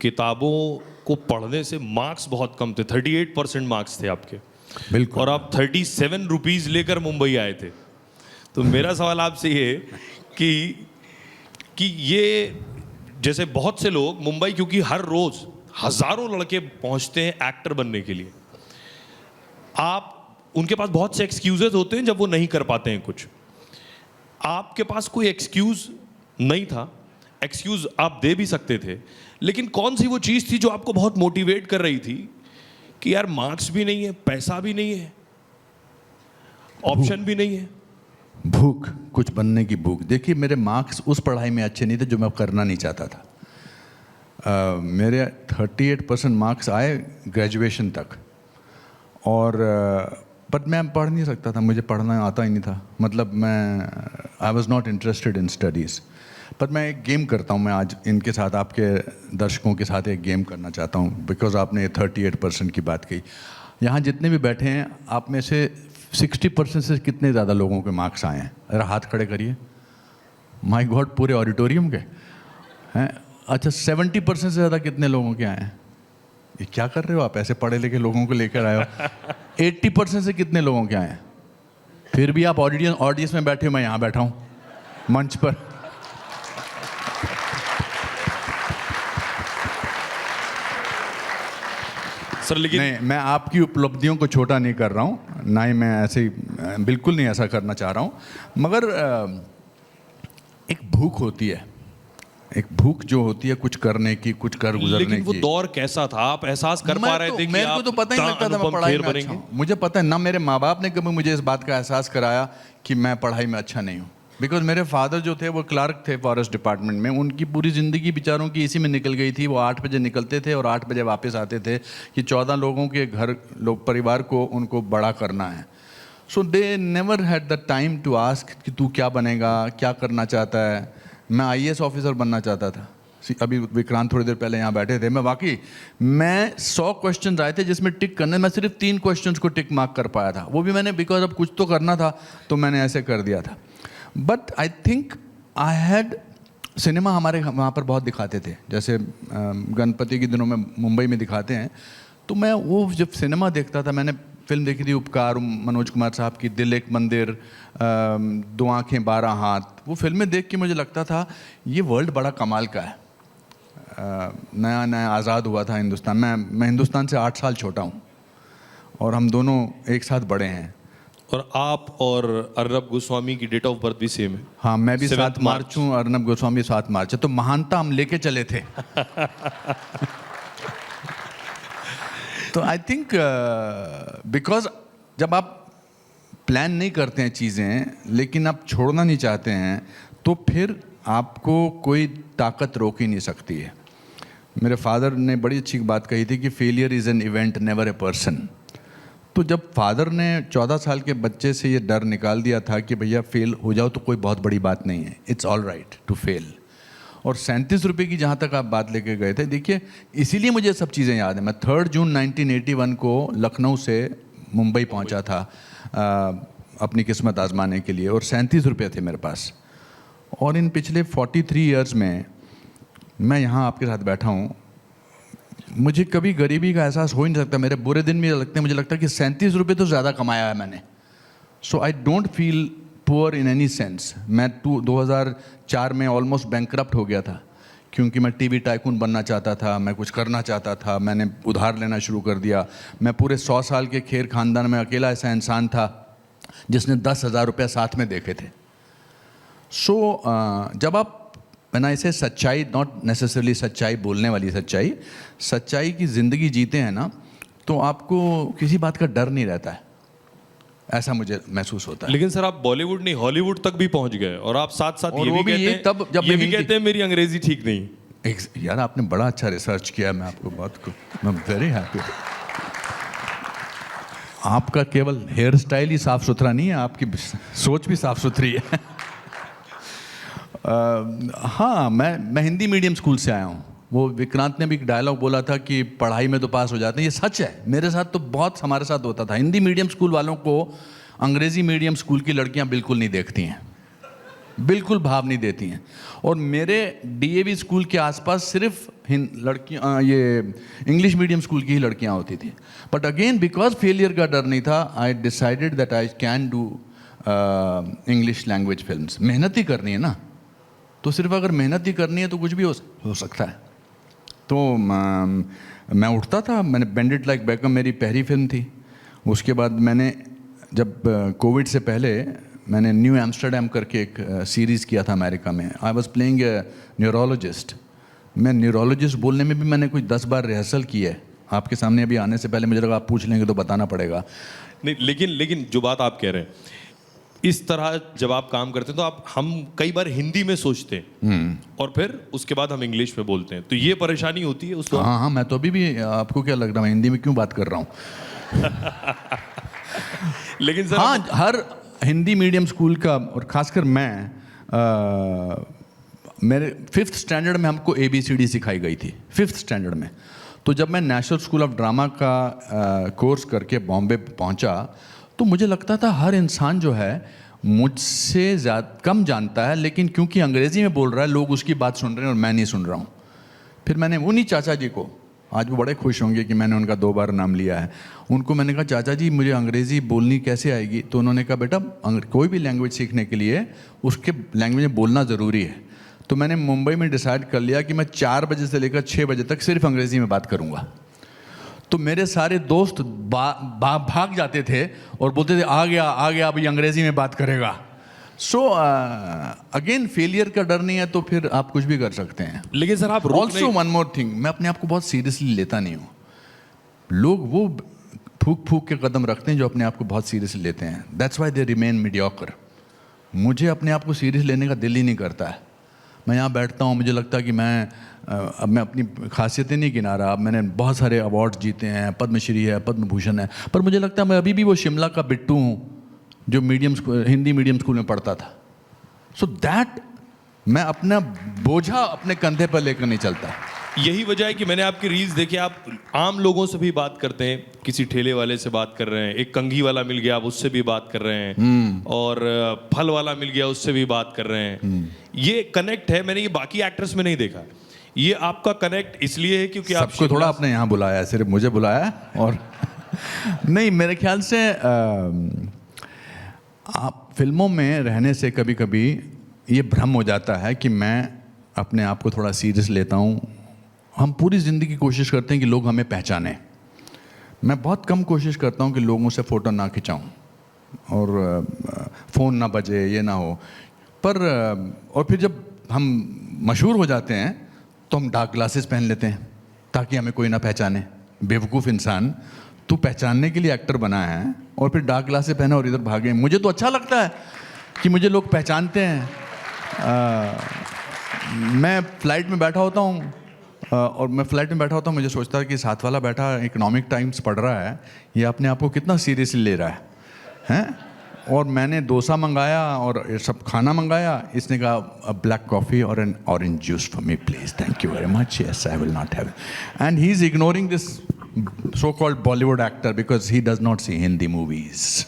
किताबों को पढ़ने से मार्क्स बहुत कम थे, 38% मार्क्स थे आपके, बिल्कुल। और आप 37 रुपीज़ लेकर मुंबई आए थे। तो मेरा सवाल आपसे ये कि ये जैसे बहुत से लोग मुंबई, क्योंकि हर रोज हजारों लड़के पहुंचते हैं एक्टर बनने के लिए, आप उनके पास बहुत से एक्सक्यूजेज होते हैं जब वो नहीं कर पाते हैं कुछ। आपके पास कोई एक्सक्यूज नहीं था, एक्सक्यूज आप दे भी सकते थे, लेकिन कौन सी वो चीज थी जो आपको बहुत मोटिवेट कर रही थी कि यार मार्क्स भी नहीं है, पैसा भी नहीं है, ऑप्शन भी नहीं है? भूख, कुछ बनने की भूख। देखिए, मेरे मार्क्स उस पढ़ाई में अच्छे नहीं थे जो मैं करना नहीं चाहता था। मेरे 38% मार्क्स आए ग्रेजुएशन तक, और बट मैं पढ़ नहीं सकता था, मुझे पढ़ना आता ही नहीं था। मतलब I was not interested in studies. पर मैं एक गेम करता हूँ, मैं आज इनके साथ, आपके दर्शकों के साथ एक गेम करना चाहता हूँ, बिकॉज आपने 38% की बात कही। यहाँ जितने भी बैठे हैं, आप में से 60% से कितने ज़्यादा लोगों के मार्क्स आए हैं? अरे हाथ खड़े करिए। माय गॉड, पूरे ऑडिटोरियम के हैं। अच्छा, 70% से ज़्यादा कितने लोगों के आए हैं? ये क्या कर रहे हो आप, ऐसे पढ़े लिखे लोगों को लेकर आए हो। 80% से कितने लोगों के आए हैं? फिर भी आप ऑडियंस में बैठे हो, मैं यहाँ बैठा हूँ मंच पर। सर लेकिन नहीं, मैं आपकी उपलब्धियों को छोटा नहीं कर रहा हूँ, ना ही मैं ऐसे बिल्कुल नहीं ऐसा करना चाह रहा हूँ, मगर एक भूख होती है, एक भूख जो होती है कुछ करने की, कुछ कर गुजरने की। लेकिन वो दौर कैसा था, आप एहसास कर पा रहे थे कि मेरे को तो पता ही नहीं लगता था मैं पढ़ाई में अच्छा हूँ। मुझे पता है ना, मेरे माँ बाप ने कभी मुझे इस बात का एहसास कराया कि मैं पढ़ाई में अच्छा नहीं हूँ। बिकॉज मेरे फादर जो थे वो क्लार्क थे फॉरेस्ट डिपार्टमेंट में, उनकी पूरी ज़िंदगी बेचारों की इसी में निकल गई थी। वो 8 बजे निकलते थे और 8 बजे वापस आते थे कि 14 लोगों के घर, लोग परिवार को उनको बड़ा करना है। So they never had the time to ask कि तू क्या बनेगा, क्या करना चाहता है। मैं IAS ऑफिसर बनना चाहता था। अभी विक्रांत थोड़ी देर पहले यहाँ बैठे थे, मैं 100 क्वेश्चन आए थे जिसमें टिक करने, मैं सिर्फ 3 क्वेश्चन को टिक मार्क कर पाया था। वो भी मैंने, बिकॉज अब कुछ तो करना था तो मैंने ऐसे कर दिया था। But I think I had, cinema हमारे वहाँ पर बहुत दिखाते थे, जैसे गणपति के दिनों में मुंबई में दिखाते हैं, तो मैं वो जब सिनेमा देखता था, मैंने फिल्म देखी थी उपकार, मनोज कुमार साहब की, दिल एक मंदिर, 2 आँखें 12 हाथ। वो फिल्में देख के मुझे लगता था ये वर्ल्ड बड़ा कमाल का है। नया नया आज़ाद हुआ था हिंदुस्तान। मैं हिंदुस्तान से 8 साल छोटा हूँ और हम दोनों एक साथ बड़े हैं। और आप और अर्नब गोस्वामी की डेट ऑफ बर्थ भी सेम है। हाँ, मैं भी 7 7 मार्च हूँ, अर्नब गोस्वामी 7 मार्च है, तो महानता हम लेके चले थे। तो आई थिंक बिकॉज जब आप प्लान नहीं करते हैं चीज़ें, लेकिन आप छोड़ना नहीं चाहते हैं, तो फिर आपको कोई ताकत रोक ही नहीं सकती है। मेरे फादर ने बड़ी अच्छी बात कही थी कि failure is an event, never a person. तो जब फादर ने 14 साल के बच्चे से ये डर निकाल दिया था कि भैया फेल हो जाओ तो कोई बहुत बड़ी बात नहीं है, it's all right to fail. और 37 रुपये की जहाँ तक आप बात लेके गए थे, देखिए इसीलिए मुझे सब चीज़ें याद हैं। मैं 3 जून 1981 को लखनऊ से मुंबई पहुँचा था अपनी किस्मत आजमाने के लिए, और 37 रुपये थे मेरे पास। और इन पिछले 43 ईयर्स में मैं यहाँ आपके साथ बैठा हूँ, मुझे कभी गरीबी का एहसास हो ही नहीं सकता। मेरे बुरे दिन भी लगते हैं, मुझे लगता है कि 37 रुपये तो ज़्यादा कमाया है मैंने। So I don't feel poor in any sense. मैं 2004 में ऑलमोस्ट बैंकरप्ट हो गया था, क्योंकि मैं टीवी टाइकून बनना चाहता था, मैं कुछ करना चाहता था, मैंने उधार लेना शुरू कर दिया। मैं पूरे 100 साल के खेर खानदान में अकेला ऐसा इंसान था जिसने 10,000 रुपये साथ में देखे थे। सो जब आप, मैंने इसे सच्चाई, नॉट नेसेसरली सच्चाई बोलने वाली सच्चाई, सच्चाई की ज़िंदगी जीते हैं ना, तो आपको किसी बात का डर नहीं रहता है, ऐसा मुझे महसूस होता है। लेकिन सर आप बॉलीवुड नहीं हॉलीवुड तक भी पहुंच गए, और आप साथ साथ और ये वो भी भी कहते तब जब हैं, ये मैं भी कहते हैं मेरी अंग्रेजी ठीक नहीं। यार आपने बड़ा अच्छा रिसर्च किया, मैं आपको मैं वेरी हैप्पी। आपका केवल हेयर स्टाइल ही साफ सुथरा नहीं है, आपकी सोच भी साफ सुथरी है। हाँ, मैं हिंदी मीडियम स्कूल से आया हूँ। वो विक्रांत ने भी एक डायलॉग बोला था कि पढ़ाई में तो पास हो जाते हैं, ये सच है। मेरे साथ तो बहुत हमारे साथ होता था। हिंदी मीडियम स्कूल वालों को अंग्रेजी मीडियम स्कूल की लड़कियां बिल्कुल नहीं देखती हैं, बिल्कुल भाव नहीं देती हैं। और मेरे डीएवी स्कूल के आसपास सिर्फ लड़कियां, ये इंग्लिश मीडियम स्कूल की ही लड़कियां होती थी। बट अगेन बिकॉज फेलियर का डर नहीं था, I decided that I can do English language films. मेहनत ही करनी है ना, तो सिर्फ अगर मेहनत ही करनी है तो कुछ भी हो सकता है। तो मैं उठता था, मैंने बेंड इट लाइक बेकम मेरी पहली फिल्म थी। उसके बाद मैंने जब कोविड से पहले मैंने न्यू एम्स्टर्डम करके एक सीरीज़ किया था अमेरिका में। I was playing a neurologist. मैं न्यूरोलॉजिस्ट बोलने में भी मैंने कुछ 10 बार रिहर्सल की है। आपके सामने अभी आने से पहले मुझे लगा आप पूछ लेंगे तो बताना पड़ेगा। नहीं, लेकिन जो बात आप कह रहे हैं, इस तरह जब आप काम करते हैं तो हम कई बार हिंदी में सोचते हैं और फिर उसके बाद हम इंग्लिश में बोलते हैं, तो ये परेशानी होती है उसको। हाँ हाँ, मैं तो अभी भी, आपको क्या लग रहा है हिंदी में क्यों बात कर रहा हूँ? लेकिन सर, हाँ, हर हिंदी मीडियम स्कूल का, और ख़ासकर मैं, मेरे 5th स्टैंडर्ड में हमको ABCD सिखाई गई थी, 5th स्टैंडर्ड में। तो जब मैं नेशनल स्कूल ऑफ ड्रामा का कोर्स करके बॉम्बे पहुंचा, तो मुझे लगता था हर इंसान जो है मुझसे ज़्यादा कम जानता है, लेकिन क्योंकि अंग्रेज़ी में बोल रहा है लोग उसकी बात सुन रहे हैं और मैं नहीं सुन रहा हूँ। फिर मैंने उन्हीं चाचा जी को, आज वो बड़े खुश होंगे कि मैंने उनका 2 बार नाम लिया है, उनको मैंने कहा चाचा जी मुझे अंग्रेज़ी बोलनी कैसे आएगी? तो उन्होंने कहा बेटा कोई भी लैंग्वेज सीखने के लिए उसके लैंग्वेज में बोलना ज़रूरी है। तो मैंने मुंबई में डिसाइड कर लिया कि मैं 4 बजे से लेकर 6 बजे तक सिर्फ अंग्रेज़ी में बात करूँगा। तो मेरे सारे दोस्त भाग जाते थे और बोलते थे आ गया अभी अंग्रेज़ी में बात करेगा। सो अगेन फेलियर का डर नहीं है तो फिर आप कुछ भी कर सकते हैं। लेकिन सर आप ऑल्सो वन मोर थिंग, मैं अपने आप को बहुत सीरियसली लेता नहीं हूँ। लोग वो फूक के कदम रखते हैं जो अपने आप को बहुत सीरियसली लेते हैं। That's why they remain mediocre. मुझे अपने आप को सीरियस लेने का दिल ही नहीं करता है। मैं यहाँ बैठता हूँ, मुझे लगता है कि अब मैं अपनी खासियतें नहीं गिना रहा। अब मैंने बहुत सारे अवार्ड्स जीते हैं, पद्मश्री है, पद्म भूषण है, पर मुझे लगता है मैं अभी भी वो शिमला का बिट्टू हूँ जो हिंदी मीडियम स्कूल में पढ़ता था। सो दैट मैं अपना बोझा अपने कंधे पर लेकर नहीं चलता। यही वजह है कि मैंने आपके रील्स देखे, आप आम लोगों से भी बात करते हैं, किसी ठेले वाले से बात कर रहे हैं, एक कंघी वाला मिल गया आप उससे भी बात कर रहे हैं, और फल वाला मिल गया उससे भी बात कर रहे हैं। ये कनेक्ट है, मैंने ये बाकी एक्टर्स में नहीं देखा। ये आपका कनेक्ट इसलिए है क्योंकि सबको थोड़ा आपने यहाँ बुलाया है, सिर्फ मुझे बुलाया है और नहीं, मेरे ख्याल से आप फिल्मों में रहने से कभी कभी ये भ्रम हो जाता है कि मैं अपने आप को थोड़ा सीरियस लेता हूँ। हम पूरी ज़िंदगी कोशिश करते हैं कि लोग हमें पहचानें। मैं बहुत कम कोशिश करता हूँ कि लोगों से फ़ोटो ना खिंचाऊँ और फ़ोन ना बजे, ये ना हो। पर और फिर जब हम मशहूर हो जाते हैं तो हम डार्क ग्लासेस पहन लेते हैं ताकि हमें कोई ना पहचाने। बेवकूफ़ इंसान, तू पहचानने के लिए एक्टर बना है और फिर डार्क ग्लासेस पहना और इधर भागे। मुझे तो अच्छा लगता है कि मुझे लोग पहचानते हैं। मैं फ़्लाइट में बैठा होता हूँ मुझे सोचता है कि साथ वाला बैठा इकोनॉमिक टाइम्स पढ़ रहा है, ये अपने आप को कितना सीरियसली ले रहा है, हैं? और मैंने डोसा मंगाया और ये सब खाना मंगाया, इसने कहा अ ब्लैक कॉफ़ी और N orange juice for me please, thank you very much, yes I will not have. And he is ignoring this so called Bollywood actor because he does not see Hindi movies.